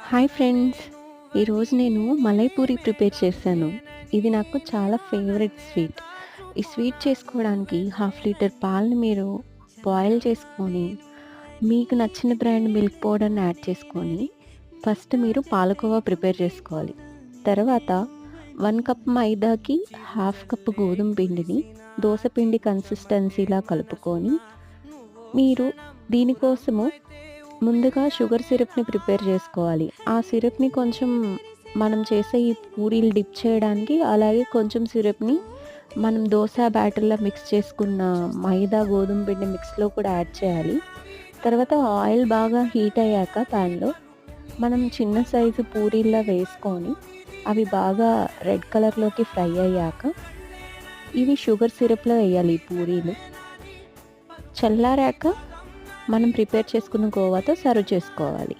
Hi friends, ఈరోజు నేను malai puri prepare చేశాను. ఇది నాకు చాలా ఫేవరెట్ స్వీట్. ఈ స్వీట్ చేసుకోవడానికి హాఫ్ లీటర్ పాలని మీరు బాయిల్ చేసుకొని, మీకు నచ్చిన బ్రాండ్ మిల్క్ పౌడర్‌ని యాడ్ చేసుకొని, ఫస్ట్ మీరు పాలకోవా ప్రిపేర్ చేసుకోవాలి. తర్వాత 1 కప్ మైదాకి హాఫ్ కప్ గోధుమ పిండిని దోస పిండి కన్సిస్టెన్సీలా కలుపుకొని, మీరు దీనికోసము ముందుగా షుగర్ సిరప్‌ని ప్రిపేర్ చేసుకోవాలి. ఆ సిరప్‌ని కొంచెం మనం చేసే ఈ పూరీలు డిప్ చేయడానికి, అలాగే కొంచెం సిరప్‌ని మనం దోస బ్యాటర్‌లా మిక్స్ చేసుకున్న మైదా, గోధుమ పిండి మిక్స్‌లో కూడా యాడ్ చేయాలి. తర్వాత ఆయిల్ బాగా హీట్ అయ్యాక ప్యాన్‌లో మనం చిన్న సైజు పూరీల్లా వేసుకొని, అవి బాగా రెడ్ కలర్‌లోకి ఫ్రై అయ్యాక, ఇవి షుగర్ సిరప్‌లో వేయాలి ఈ పూరీలు. చల్లారాక మనం ప్రిపేర్ చేసుకున్న కోవాతో సర్వ్ చేసుకోవాలి.